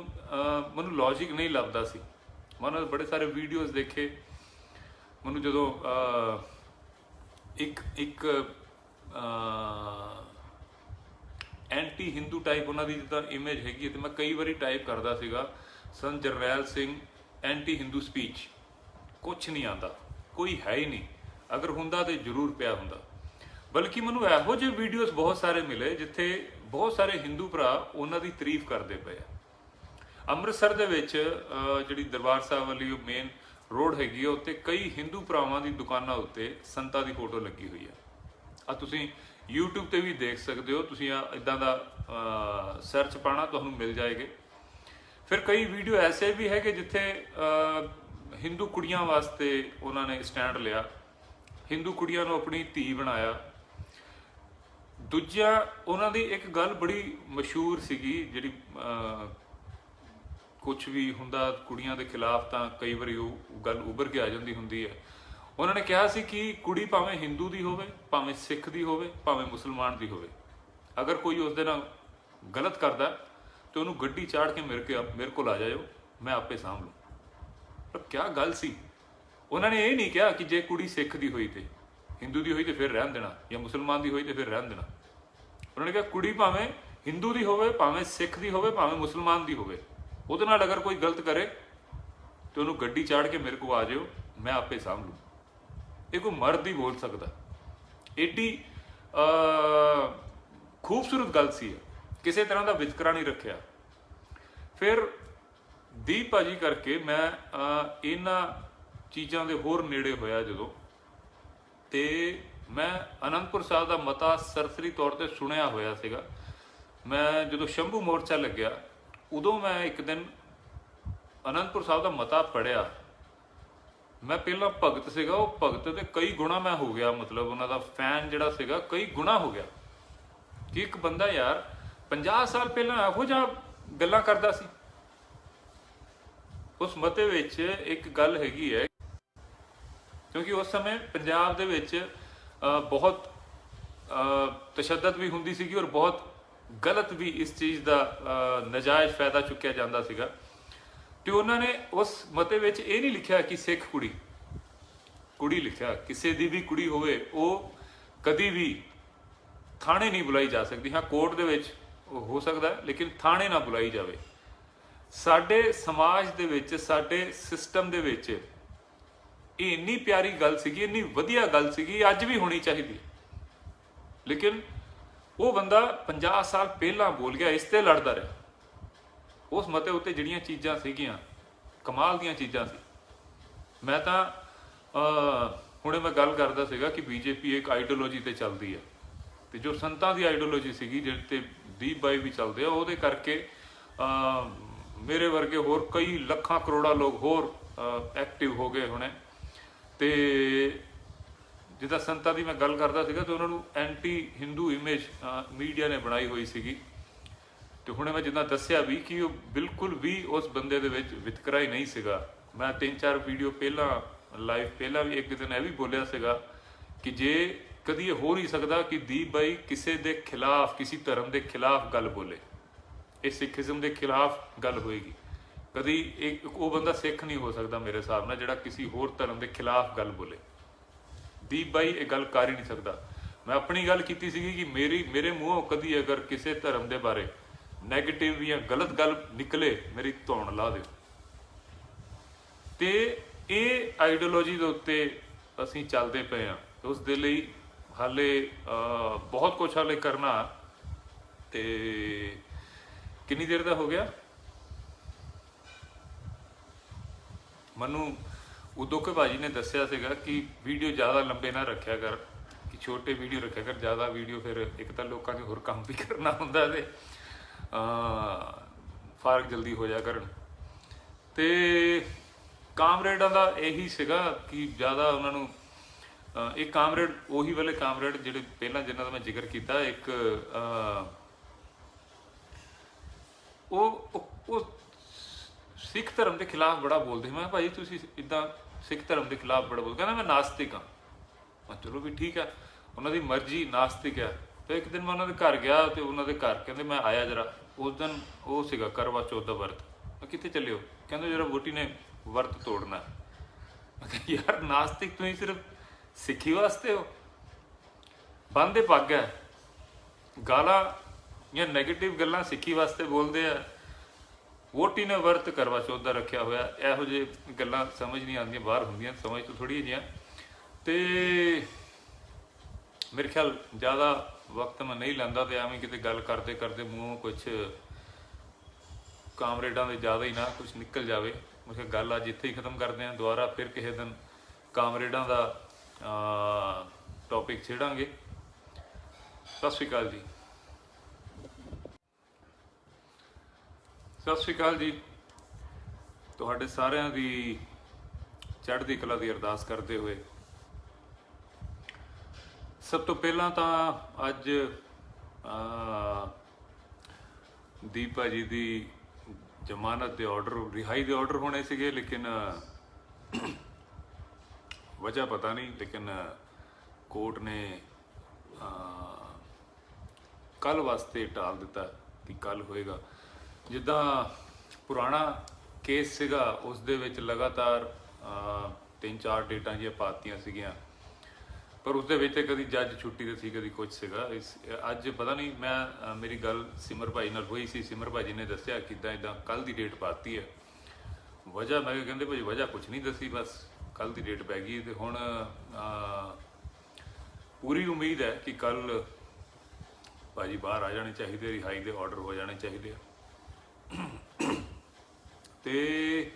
ਮੈਨੂੰ ਲੌਜਿਕ ਨਹੀਂ ਲੱਭਦਾ ਸੀ, ਮੈਂ ਉਹਨਾਂ ਦੇ ਬੜੇ ਸਾਰੇ ਵੀਡੀਓਜ਼ ਦੇਖੇ। ਮੈਨੂੰ ਜਦੋਂ ਇੱਕ ਐਂਟੀ ਹਿੰਦੂ ਟਾਈਪ ਉਹਨਾਂ ਦੀ ਜਿੱਦਾਂ ਇਮੇਜ ਹੈਗੀ ਹੈ, ਤੇ ਮੈਂ ਕਈ ਵਾਰੀ ਟਾਈਪ ਕਰਦਾ ਸੀਗਾ ਸੰਤ ਜਰਨੈਲ ਸਿੰਘ ਐਂਟੀ ਹਿੰਦੂ ਸਪੀਚ। ਕੁਛ ਨਹੀਂ ਆਉਂਦਾ, ਕੋਈ ਹੈ ਹੀ ਨਹੀਂ, ਅਗਰ ਹੁੰਦਾ ਤੇ ਜ਼ਰੂਰ ਪਿਆ ਹੁੰਦਾ। ਬਲਕਿ ਮੈਨੂੰ ਇਹੋ ਜਿਹੇ ਵੀਡੀਓਜ਼ ਬਹੁਤ ਸਾਰੇ ਮਿਲੇ ਜਿੱਥੇ ਬਹੁਤ ਸਾਰੇ ਹਿੰਦੂ ਭਰਾ ਉਹਨਾਂ ਦੀ ਤਾਰੀਫ ਕਰਦੇ ਪਏ ਆ। ਅੰਮ੍ਰਿਤਸਰ ਦੇ ਵਿੱਚ ਜਿਹੜੀ ਦਰਬਾਰ ਸਾਹਿਬ ਵਾਲੀ ਉਹ ਮੇਨ ਰੋਡ ਹੈਗੀ ਆ, ਉੱਤੇ ਕਈ ਹਿੰਦੂ ਭਰਾਵਾਂ ਦੀ ਦੁਕਾਨਾਂ ਉੱਤੇ ਸੰਤਾਂ ਦੀ ਫੋਟੋ ਲੱਗੀ ਹੋਈ ਆ। ਆ ਤੁਸੀਂ YouTube ਤੇ ਵੀ ਦੇਖ ਸਕਦੇ ਹੋ, ਤੁਸੀਂ ਇੱਦਾਂ ਦਾ ਸਰਚ ਪਾਣਾ ਤੁਹਾਨੂੰ ਮਿਲ ਜਾਏਗੇ। ਫਿਰ ਕਈ ਵੀਡੀਓ ਐਸੇ ਵੀ ਹੈਗੇ ਜਿੱਥੇ ਹਿੰਦੂ ਕੁੜੀਆਂ ਵਾਸਤੇ ਉਹਨਾਂ ਨੇ ਸਟੈਂਡ ਲਿਆ, ਹਿੰਦੂ ਕੁੜੀਆਂ ਨੂੰ ਆਪਣੀ ਧੀ ਬਣਾਇਆ। ਦੂਜਾ ਉਹਨਾਂ ਦੀ ਇੱਕ ਗੱਲ ਬੜੀ ਮਸ਼ਹੂਰ ਸੀਗੀ, ਜਿਹੜੀ ਕੁਛ ਵੀ ਹੁੰਦਾ ਕੁੜੀਆਂ ਦੇ ਖਿਲਾਫ ਤਾਂ ਕਈ ਵਾਰੀ ਉਹ ਗੱਲ ਉੱਭਰ ਕੇ ਆ ਜਾਂਦੀ ਹੁੰਦੀ ਹੈ। ਉਹਨਾਂ ਨੇ ਕਿਹਾ ਸੀ ਕਿ ਕੁੜੀ ਭਾਵੇਂ ਹਿੰਦੂ ਦੀ ਹੋਵੇ, ਭਾਵੇਂ ਸਿੱਖ ਦੀ ਹੋਵੇ, ਭਾਵੇਂ ਮੁਸਲਮਾਨ ਦੀ ਹੋਵੇ, ਅਗਰ ਕੋਈ ਉਸ ਦੇ ਨਾਲ ਗਲਤ ਕਰਦਾ ਤੇ ਉਹਨੂੰ ਗੱਡੀ ਚਾੜ ਕੇ ਮੇਰੇ ਕੋਲ ਆ ਜਾਇਓ, ਮੈਂ ਆਪੇ ਸਾਂਭ ਲੂੰ। ਪਰ ਕਿਆ ਗੱਲ ਸੀ? ਉਹਨਾਂ ਨੇ ਇਹ ਨਹੀਂ ਕਿਹਾ ਕਿ ਜੇ ਕੁੜੀ ਸਿੱਖ ਦੀ ਹੋਈ ਤੇ ਹਿੰਦੂ ਦੀ ਹੋਈ ਤੇ ਫਿਰ ਰਹਿਣ ਦੇਣਾ, ਜਾਂ ਮੁਸਲਮਾਨ ਦੀ ਹੋਈ ਤੇ ਫਿਰ ਰਹਿਣ ਦੇਣਾ। ਉਹਨਾਂ ਨੇ ਕਿਹਾ ਕੁੜੀ ਭਾਵੇਂ ਹਿੰਦੂ ਦੀ ਹੋਵੇ, ਭਾਵੇਂ ਸਿੱਖ ਦੀ ਹੋਵੇ, ਭਾਵੇਂ ਮੁਸਲਮਾਨ ਦੀ ਹੋਵੇ, ਉਹਦੇ ਨਾਲ ਅਗਰ ਕੋਈ ਗਲਤ ਕਰੇ ਤੇ ਉਹਨੂੰ ਗੱਡੀ ਚਾੜ ਕੇ ਮੇਰੇ ਕੋਲ ਆ ਜਾਇਓ, ਮੈਂ ਆਪੇ ਸਾਂਭ ਲੂੰ। ਇਹ ਕੋਈ ਮਰਦ ਹੀ ਬੋਲ ਸਕਦਾ। ਏਡੀ ਖੂਬਸੂਰਤ ਗੱਲ ਸੀ, ਕਿਸੇ ਤਰ੍ਹਾਂ ਦਾ ਵਿਤਕਰਾ ਨਹੀਂ ਰੱਖਿਆ। ਫਿਰ ਦੀਪ ਭਾਜੀ ਕਰਕੇ ਮੈਂ ਇਹਨਾਂ ਚੀਜ਼ਾਂ ਦੇ ਹੋਰ ਨੇੜੇ ਹੋਇਆ ਜਦੋਂ, ਤੇ ਮੈਂ ਅਨੰਦਪੁਰ ਸਾਹਿਬ ਦਾ ਮਤਾ ਸਰਸਰੀ ਤੌਰ ਤੇ ਸੁਣਿਆ ਹੋਇਆ ਸੀਗਾ। ਮੈਂ ਜਦੋਂ ਸ਼ੰਭੂ ਮੋਰਚਾ ਲੱਗਿਆ ਉਦੋਂ ਮੈਂ ਇੱਕ ਦਿਨ ਅਨੰਦਪੁਰ ਸਾਹਿਬ ਦਾ ਮਤਾ ਪੜ੍ਹਿਆ। ਮੈਂ ਪਹਿਲਾਂ ਭਗਤ ਸੀਗਾ, ਉਹ ਭਗਤ ਦੇ ਕਈ ਗੁਣਾ ਮੈਂ ਹੋ ਗਿਆ, ਮਤਲਬ ਉਹਨਾਂ ਦਾ ਫੈਨ ਜਿਹੜਾ ਸੀਗਾ ਕਈ ਗੁਣਾ ਹੋ ਗਿਆ ਕਿ ਇੱਕ ਬੰਦਾ ਯਾਰ 50 ਸਾਲ ਪਹਿਲਾਂ ਇਹੋ ਜਿਹਾ ਗੱਲਾਂ ਕਰਦਾ ਸੀ। ਉਸ ਮਤੇ ਵਿੱਚ ਇੱਕ ਗੱਲ ਹੈਗੀ ਹੈ, ਕਿਉਂਕਿ ਉਸ ਸਮੇਂ ਪੰਜਾਬ ਦੇ ਵਿੱਚ ਬਹੁਤ ਤਸ਼ੱਦਦ ਵੀ ਹੁੰਦੀ ਸੀਗੀ ਔਰ ਬਹੁਤ ਗਲਤ ਵੀ ਇਸ ਚੀਜ਼ ਦਾ ਨਜਾਇਜ਼ ਫਾਇਦਾ ਚੁੱਕਿਆ ਜਾਂਦਾ ਸੀਗਾ। ਤੇ ਉਹਨਾਂ ਨੇ ਉਸ ਮਤੇ ਵਿੱਚ ਇਹ ਨਹੀਂ ਲਿਖਿਆ ਕਿ ਸਿੱਖ ਕੁੜੀ ਲਿਖਿਆ, ਕਿਸੇ ਦੀ ਵੀ ਕੁੜੀ ਹੋਵੇ ਉਹ ਕਦੀ ਵੀ ਥਾਣੇ ਨਹੀਂ ਬੁਲਾਈ ਜਾ ਸਕਦੀ। ਹਾਂ, ਕੋਰਟ ਦੇ ਵਿੱਚ ਹੋ ਸਕਦਾ, ਲੇਕਿਨ ਥਾਣੇ ਨਾ ਬੁਲਾਈ ਜਾਵੇ। ਸਾਡੇ ਸਮਾਜ ਦੇ ਵਿੱਚ, ਸਾਡੇ ਸਿਸਟਮ ਦੇ ਵਿੱਚ ਇਹ ਇੰਨੀ ਪਿਆਰੀ ਗੱਲ ਸੀਗੀ, ਇੰਨੀ ਵਧੀਆ ਗੱਲ ਸੀਗੀ, ਅੱਜ ਵੀ ਹੋਣੀ ਚਾਹੀਦੀ। ਲੇਕਿਨ ਉਹ ਬੰਦਾ 50 ਸਾਲ ਪਹਿਲਾਂ ਬੋਲ ਗਿਆ, ਇਸ ਤੇ ਲੜਦਾ ਰਿਹਾ। ਉਸ ਮਤੇ ਉੱਤੇ ਜਿਹੜੀਆਂ ਚੀਜ਼ਾਂ ਸੀਗੀਆਂ ਕਮਾਲ ਦੀਆਂ ਚੀਜ਼ਾਂ ਸੀ। ਮੈਂ ਤਾਂ ਹੁਣੇ ਮੈਂ ਗੱਲ ਕਰਦਾ ਸੀਗਾ ਕਿ ਬੀਜੇਪੀ ਇੱਕ ਆਈਡੀਓਲੋਜੀ ਤੇ ਚੱਲਦੀ ਹੈ, ਤੇ ਜੋ ਸੰਤਾਂ ਦੀ ਆਈਡੀਓਲੋਜੀ ਸੀਗੀ ਜਿਹਦੇ ਤੇ ਦੀਪ ਬਾਈ ਵੀ ਚੱਲਦੇ ਆ, ਉਹਦੇ ਕਰਕੇ ਮੇਰੇ ਵਰਗੇ ਹੋਰ ਕਈ ਲੱਖਾਂ ਕਰੋੜਾਂ ਲੋਕ ਹੋਰ ਐਕਟਿਵ ਹੋ ਗਏ ਹੁਣੇ। ਤੇ ਜਿੱਦਾਂ ਸੰਤਾਂ ਦੀ ਮੈਂ ਗੱਲ ਕਰਦਾ ਸੀਗਾ ਤੇ ਉਹਨਾਂ ਨੂੰ ਐਂਟੀ ਹਿੰਦੂ ਇਮੇਜ ਮੀਡੀਆ ਨੇ ਬਣਾਈ ਹੋਈ ਸੀਗੀ। ਤੇ ਹੁਣੇ ਮੈਂ ਜਿੱਦਾਂ ਦੱਸਿਆ ਵੀ ਕਿ ਉਹ ਬਿਲਕੁਲ ਵੀ ਉਸ ਬੰਦੇ ਦੇ ਵਿੱਚ ਵਿਤਕਰਾ ਹੀ ਨਹੀਂ ਸੀਗਾ। ਮੈਂ 3-4 ਵੀਡੀਓ ਪਹਿਲਾਂ ਲਾਈਵ ਪਹਿਲਾਂ ਵੀ ਇੱਕ ਦਿਨ ਇਹ ਵੀ ਬੋਲਿਆ ਸੀਗਾ ਕਿ ਜੇ ਕਦੀ ਇਹ ਹੋ ਨਹੀਂ ਸਕਦਾ ਕਿ ਦੀਪ ਬਾਈ ਕਿਸੇ ਦੇ ਖਿਲਾਫ, ਕਿਸੇ ਧਰਮ ਦੇ ਖਿਲਾਫ ਗੱਲ ਬੋਲੇ, ਇਹ ਸਿੱਖੀਜ਼ਮ ਦੇ ਖਿਲਾਫ ਗੱਲ ਹੋਏਗੀ। ਕਦੀ ਉਹ ਬੰਦਾ ਸਿੱਖ ਨਹੀਂ ਹੋ ਸਕਦਾ ਮੇਰੇ ਹਿਸਾਬ ਨਾਲ ਜਿਹੜਾ ਕਿਸੇ ਹੋਰ ਧਰਮ ਦੇ ਖਿਲਾਫ ਗੱਲ ਬੋਲੇ। ਦੀਪ ਬਾਈ ਇਹ ਗੱਲ ਕਰ ਹੀ ਨਹੀਂ ਸਕਦਾ। ਮੈਂ ਆਪਣੀ ਗੱਲ ਕੀਤੀ ਸੀਗੀ ਕਿ ਮੇਰੇ ਮੂੰਹੋਂ ਕਦੀ ਅਗਰ ਕਿਸੇ ਧਰਮ ਦੇ ਬਾਰੇ ਨੈਗੇਟਿਵ ਜਾਂ ਗਲਤ ਗੱਲ ਨਿਕਲੇ, ਮੇਰੀ ਧੌਣ ਲਾ ਦਿਓ। ਤੇ ਇਹ ਆਈਡੀਓਲੋਜੀ ਦੇ ਉੱਤੇ ਅਸੀਂ ਚੱਲਦੇ ਪਏ ਹਾਂ। ਉਸ ਦੇ ਲਈ ਹਾਲੇ ਬਹੁਤ ਕੁਛ ਹਾਲੇ ਕਰਨਾ। ਤੇ ਕਿੰਨੀ ਦੇਰ ਦਾ ਹੋ ਗਿਆ? ਮੈਨੂੰ ਉਦੋਂ ਕੇ ਭਾਜੀ ਨੇ ਦੱਸਿਆ ਸੀਗਾ ਕਿ ਵੀਡੀਓ ਜ਼ਿਆਦਾ ਲੰਬੇ ਨਾ ਰੱਖਿਆ ਕਰ, ਕਿ ਛੋਟੇ ਵੀਡੀਓ ਰੱਖਿਆ ਕਰ। ਜ਼ਿਆਦਾ ਵੀਡੀਓ ਫਿਰ ਇੱਕ ਤਾਂ ਲੋਕਾਂ ਨੇ ਹੋਰ ਕੰਮ ਵੀ ਕਰਨਾ ਹੁੰਦਾ ਤੇ ਫਰਕ ਜਲਦੀ ਹੋ ਜਾ ਕਰਨ। ਤੇ ਕਾਮਰੇਡਾਂ ਦਾ ਇਹੀ ਸੀਗਾ ਕਿ ਜ਼ਿਆਦਾ ਉਹਨਾਂ ਨੂੰ ਇਹ ਕਾਮਰੇਡ ਉਹੀ ਵਾਲੇ ਕਾਮਰੇਡ ਜਿਹੜੇ ਪਹਿਲਾਂ ਜਿਨ੍ਹਾਂ ਦਾ ਮੈਂ ਜ਼ਿਕਰ ਕੀਤਾ, ਇੱਕ ਉਹ ਸਿੱਖ ਧਰਮ ਦੇ ਖਿਲਾਫ ਬੜਾ ਬੋਲਦੇ। ਮੈਂ ਭਾਈ ਤੁਸੀਂ ਇੱਦਾਂ ਸਿੱਖ ਧਰਮ ਦੇ ਖਿਲਾਫ ਬੜਾ ਬੋਲ, ਕਹਿੰਦਾ ਮੈਂ ਨਾਸਤਿਕ ਹਾਂ। ਮੈਂ ਚਲੋ ਵੀ ਠੀਕ ਆ, ਉਹਨਾਂ ਦੀ ਮਰਜ਼ੀ, ਨਾਸਤਿਕ ਆ। ਤੇ ਇੱਕ ਦਿਨ ਮੈਂ ਉਹਨਾਂ ਦੇ ਘਰ ਗਿਆ ਤੇ ਉਹਨਾਂ ਦੇ ਘਰ ਕਹਿੰਦੇ ਮੈਂ ਆਇਆ ਜਰਾ। ਉਸ ਦਿਨ ਉਹ ਸੀਗਾ ਕਰਵਾ ਚੌਥ ਦਾ ਵਰਤ। ਮੈਂ ਕਿੱਥੇ ਚੱਲੇ ਹੋ? ਕਹਿੰਦੇ ਜਰਾ ਵੋਟੀ ਨੇ ਵਰਤ ਤੋੜਨਾ। ਮੈਂ ਕਿਹਾ ਯਾਰ ਨਾਸਤਿਕ ਤੁਸੀਂ ਸਿਰਫ ਸਿੱਖੀ ਵਾਸਤੇ ਹੋ? ਬੰਦੇ ਪੱਗ ਹੈ, ਗਾਲਾਂ ਜਾਂ ਨੈਗੇਟਿਵ ਗੱਲਾਂ ਸਿੱਖੀ ਵਾਸਤੇ ਬੋਲਦੇ ਆ। ਵੋਟੀ ਨੇ ਵਰਤ ਕਰਵਾ ਚੌਥ ਦਾ ਰੱਖਿਆ ਹੋਇਆ। ਇਹੋ ਜਿਹੇ ਗੱਲਾਂ ਸਮਝ ਨਹੀਂ ਆਉਂਦੀਆਂ, ਬਾਹਰ ਹੁੰਦੀਆਂ, ਸਮਝ ਤੋਂ ਥੋੜ੍ਹੀਆਂ ਜਿਹੀਆਂ। ਤੇ ਮੇਰੇ ਖਿਆਲ ਜ਼ਿਆਦਾ ਵਕਤ ਮੈਂ ਨਹੀਂ ਲੈਂਦਾ ਤੇ ਐਵੇਂ ਕਿਤੇ ਗੱਲ ਕਰਦੇ ਕਰਦੇ ਮੂੰਹੋਂ ਕੁਛ ਕਾਮਰੇਡਾਂ ਦੇ ਜ਼ਿਆਦਾ ਹੀ ਨਾ ਕੁਛ ਨਿਕਲ ਜਾਵੇ। ਮੈਂ ਕਿਹਾ ਗੱਲ ਅੱਜ ਇੱਥੇ ਹੀ ਖਤਮ ਕਰਦੇ ਹਾਂ। ਦੁਬਾਰਾ ਫਿਰ ਕਿਸੇ ਦਿਨ ਕਾਮਰੇਡਾਂ ਦਾ ਟੌਪਿਕ ਛੇੜਾਂਗੇ। ਸਤਿ ਸ਼੍ਰੀ ਅਕਾਲ ਜੀ। ਸਤਿ ਸ਼੍ਰੀ ਅਕਾਲ ਜੀ। ਤੁਹਾਡੇ ਸਾਰਿਆਂ ਦੀ ਚੜ੍ਹਦੀ ਕਲਾ ਦੀ ਅਰਦਾਸ ਕਰਦੇ ਹੋਏ ਸਭ ਤੋਂ ਪਹਿਲਾਂ ਤਾਂ ਅੱਜ ਦੀਪ ਭਾਜੀ ਦੀ ਜ਼ਮਾਨਤ ਦੇ ਆਰਡਰ, ਰਿਹਾਈ ਦੇ ਆਰਡਰ ਹੋਣੇ ਸੀਗੇ, ਲੇਕਿਨ ਵਜ੍ਹਾ ਪਤਾ ਨਹੀਂ। ਲੇਕਿਨ ਕੋਰਟ ਨੇ ਕੱਲ੍ਹ ਵਾਸਤੇ ਟਾਲ ਦਿੱਤਾ ਕਿ ਕੱਲ੍ਹ ਹੋਏਗਾ। ਜਿੱਦਾਂ ਪੁਰਾਣਾ ਕੇਸ ਸੀਗਾ ਉਸ ਦੇ ਵਿੱਚ ਲਗਾਤਾਰ 3-4 ਡੇਟਾਂ ਜਿਹੀਆਂ ਪਾਤੀਆਂ ਸੀਗੀਆਂ, ਪਰ ਉਸ ਦੇ ਵਿੱਚ ਕਦੀ ਜੱਜ ਛੁੱਟੀ ਤੇ ਸੀ, ਕਦੀ ਕੁਝ ਸੀਗਾ। ਅੱਜ ਪਤਾ ਨਹੀਂ, ਮੈਂ ਮੇਰੀ ਗੱਲ ਸਿਮਰ ਭਾਈ ਨਾਲ ਹੋਈ ਸੀ। ਸਿਮਰ ਭਾਜੀ ਨੇ ਦੱਸਿਆ ਕਿ ਇੱਦਾਂ ਕੱਲ੍ਹ ਦੀ ਡੇਟ ਪਾਤੀ ਹੈ। ਵਜ੍ਹਾ ਮੈਂ ਕਹਿੰਦੇ ਭਾਜੀ ਵਜ੍ਹਾ ਕੁਛ ਨਹੀਂ ਦੱਸੀ, ਬਸ ਕੱਲ੍ਹ ਦੀ ਡੇਟ ਪੈ ਗਈ। ਤੇ ਹੁਣ ਪੂਰੀ ਉਮੀਦ ਹੈ ਕਿ ਕੱਲ੍ਹ ਭਾਜੀ ਬਾਹਰ ਆ ਜਾਣੇ ਚਾਹੀਦੇ, ਰਿਹਾਈ ਦੇ ਆਰਡਰ ਹੋ ਜਾਣੇ ਚਾਹੀਦੇ ਆ। ਤੇ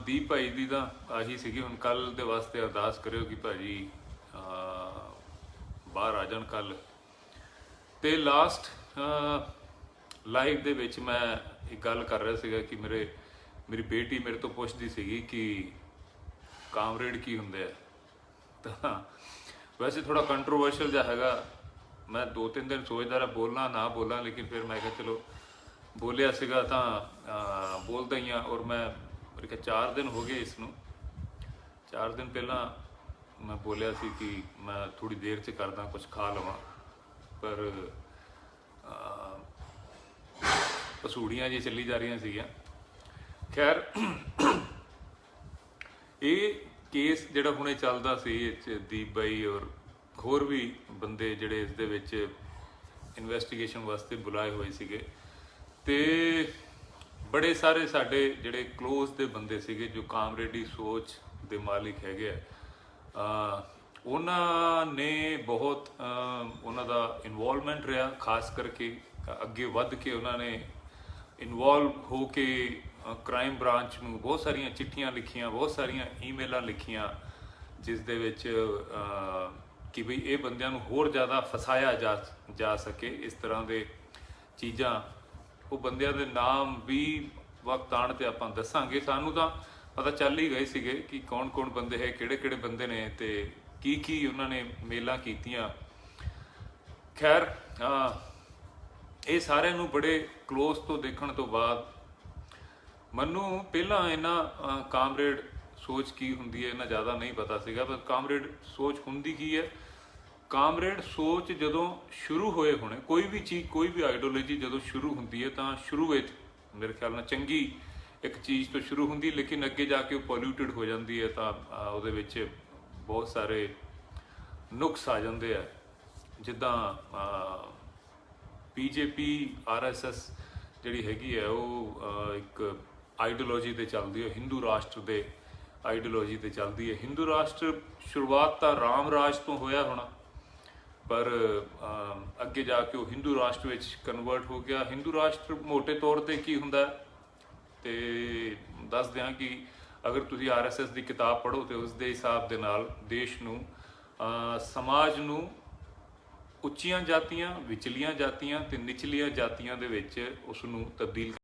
ਦੀਪ ਭਾਈ ਦੀ ਤਾਂ ਆਹੀ ਸੀਗੀ। ਹੁਣ ਕੱਲ੍ਹ ਦੇ ਵਾਸਤੇ ਅਰਦਾਸ ਕਰਿਓ ਕਿ ਭਾਜੀ ਬਾਹਰ ਆ ਜਾਣ ਕੱਲ੍ਹ। ਤੇ ਲਾਸਟ ਲਾਈਵ ਦੇ ਵਿੱਚ ਮੈਂ ਇੱਕ ਗੱਲ ਕਰ ਰਿਹਾ ਸੀਗਾ ਕਿ ਮੇਰੀ ਬੇਟੀ ਮੇਰੇ ਤੋਂ ਪੁੱਛਦੀ ਸੀਗੀ ਕਿ ਕਾਮਰੇਡ ਕੀ ਹੁੰਦੇ ਆ। ਤਾਂ ਵੈਸੇ ਥੋੜਾ ਕੰਟਰੋਵਰਸ਼ੀਅਲ ਜਿਹਾ ਹੈਗਾ। ਮੈਂ 2-3 ਦਿਨ ਸੋਚਦਾ ਰਿਹਾ ਬੋਲਾਂ ਨਾ ਬੋਲਾਂ, ਲੇਕਿਨ ਫਿਰ ਮੈਂ ਕਿਹਾ ਚਲੋ ਬੋਲਿਆ ਸੀਗਾ ਤਾਂ ਬੋਲਦਾ ਹੀ ਹਾਂ। ਔਰ ਮੈਂ ਮੇਰੇ ਖਿਆਲ 4 ਦਿਨ ਹੋ ਗਏ ਇਸ ਨੂੰ। 4 ਦਿਨ ਪਹਿਲਾਂ ਮੈਂ ਬੋਲਿਆ ਸੀ ਕਿ ਮੈਂ ਥੋੜ੍ਹੀ ਦੇਰ 'ਚ ਕਰਦਾ, ਕੁਝ ਖਾ ਲਵਾਂ, ਪਰ ਪਸੂੜੀਆਂ ਜੀ ਚੱਲੀ ਜਾ ਰਹੀਆਂ ਸੀਗੀਆਂ। ਖੈਰ ਇਹ ਕੇਸ ਜਿਹੜਾ ਹੁਣੇ ਚੱਲਦਾ ਸੀ, ਇਹ 'ਚ ਦੀਪ ਬਾਈ ਔਰ ਹੋਰ ਵੀ ਬੰਦੇ ਜਿਹੜੇ ਇਸ ਦੇ ਵਿੱਚ ਇਨਵੈਸਟੀਗੇਸ਼ਨ ਵਾਸਤੇ ਬੁਲਾਏ ਹੋਏ ਸੀਗੇ। ਤੇ ਬੜੇ ਸਾਰੇ ਸਾਡੇ ਜਿਹੜੇ ਕਲੋਜ਼ ਦੇ ਬੰਦੇ ਸੀਗੇ ਜੋ ਕਾਮਰੇਡੀ ਸੋਚ ਦੇ ਮਾਲਿਕ ਹੈਗੇ ਆ, ਉਹਨਾਂ ਨੇ ਬਹੁਤ ਉਹਨਾਂ ਦਾ ਇਨਵੋਲਵਮੈਂਟ ਰਿਹਾ। ਖਾਸ ਕਰਕੇ ਅੱਗੇ ਵੱਧ ਕੇ ਉਹਨਾਂ ਨੇ ਇਨਵੋਲਵ ਹੋ ਕੇ ਕ੍ਰਾਈਮ ਬ੍ਰਾਂਚ ਨੂੰ ਬਹੁਤ ਸਾਰੀਆਂ ਚਿੱਠੀਆਂ ਲਿਖੀਆਂ, ਬਹੁਤ ਸਾਰੀਆਂ ਈਮੇਲਾਂ ਲਿਖੀਆਂ, ਜਿਸ ਦੇ ਵਿੱਚ ਕਿ ਬਈ ਇਹ ਬੰਦਿਆਂ ਨੂੰ ਹੋਰ ਜ਼ਿਆਦਾ ਫਸਾਇਆ ਜਾ ਸਕੇ। ਇਸ ਤਰ੍ਹਾਂ ਦੇ ਚੀਜ਼ਾਂ, ਉਹ ਬੰਦਿਆਂ ਦੇ ਨਾਮ ਵੀ ਵਕਤ ਆਉਣ 'ਤੇ ਆਪਾਂ ਦੱਸਾਂਗੇ। ਸਾਨੂੰ ਤਾਂ ਪਤਾ ਚੱਲ ਹੀ ਗਏ ਸੀਗੇ ਕਿ ਕੌਣ ਬੰਦੇ ਹੈ, ਕਿਹੜੇ ਬੰਦੇ ਨੇ ਤੇ ਕੀ ਉਹਨਾਂ ਨੇ ਮੇਲਾਂ ਕੀਤੀਆਂ। ਖੈਰ ਇਹ ਸਾਰਿਆਂ ਨੂੰ ਬੜੇ ਕਲੋਜ਼ ਤੋਂ ਦੇਖਣ ਤੋਂ ਬਾਅਦ ਮੈਨੂੰ ਪਹਿਲਾਂ ਇਹਨਾਂ ਕਾਮਰੇਡ ਸੋਚ ਕੀ ਹੁੰਦੀ ਹੈ ਇਹਨਾਂ ਜ਼ਿਆਦਾ ਨਹੀਂ ਪਤਾ ਸੀਗਾ, ਪਰ ਕਾਮਰੇਡ ਸੋਚ ਹੁੰਦੀ ਕੀ ਹੈ। ਕਾਮਰੇਡ ਸੋਚ ਜਦੋਂ ਸ਼ੁਰੂ ਹੋਏ ਹੋਣੇ, ਕੋਈ ਵੀ ਚੀਜ਼, ਕੋਈ ਵੀ ਆਈਡੀਓਲੋਜੀ ਜਦੋਂ ਸ਼ੁਰੂ ਹੁੰਦੀ ਹੈ ਤਾਂ ਸ਼ੁਰੂ ਵਿੱਚ ਮੇਰੇ ਖਿਆਲ ਨਾਲ ਚੰਗੀ ਇੱਕ ਚੀਜ਼ ਤੋਂ ਸ਼ੁਰੂ ਹੁੰਦੀ, ਲੇਕਿਨ ਅੱਗੇ ਜਾ ਕੇ ਉਹ ਪੋਲਿਊਟਡ ਹੋ ਜਾਂਦੀ ਹੈ ਤਾਂ ਉਹਦੇ ਵਿੱਚ ਬਹੁਤ ਸਾਰੇ ਨੁਕਸ ਆ ਜਾਂਦੇ ਆ। ਜਿੱਦਾਂ BJP RSS ਜਿਹੜੀ ਹੈਗੀ ਹੈ ਉਹ ਇੱਕ ਆਈਡੀਓਲੋਜੀ ਤੇ ਚੱਲਦੀ ਹੈ, ਹਿੰਦੂ ਰਾਸ਼ਟਰ ਦੇ ਆਈਡੀਓਲੋਜੀ ਤੇ ਚੱਲਦੀ ਹੈ। ਹਿੰਦੂ ਰਾਸ਼ਟਰ ਸ਼ੁਰੂਆਤ ਤਾਂ ਰਾਮ ਰਾਜ ਤੋਂ ਹੋਇਆ ਹੋਣਾ, ਪਰ ਅੱਗੇ ਜਾ ਕੇ ਉਹ ਹਿੰਦੂ ਰਾਸ਼ਟਰ ਵਿੱਚ ਕਨਵਰਟ ਹੋ ਗਿਆ। ਹਿੰਦੂ ਰਾਸ਼ਟਰ ਮੋਟੇ ਤੌਰ ਤੇ ਕੀ ਹੁੰਦਾ ਤੇ ਦੱਸ ਦਿਆਂ ਕਿ ਅਗਰ ਤੁਸੀਂ RSS ਦੀ ਕਿਤਾਬ ਪੜ੍ਹੋ ਤੇ ਉਸ ਦੇ ਹਿਸਾਬ ਦੇ ਨਾਲ ਦੇਸ਼ ਨੂੰ, ਸਮਾਜ ਨੂੰ ਉੱਚੀਆਂ ਜਾਤੀਆਂ, ਵਿਚਲੀਆਂ ਜਾਤੀਆਂ ਤੇ ਨਿਚਲੀਆਂ ਜਾਤੀਆਂ ਦੇ ਵਿੱਚ ਉਸ ਨੂੰ ਤਬਦੀਲ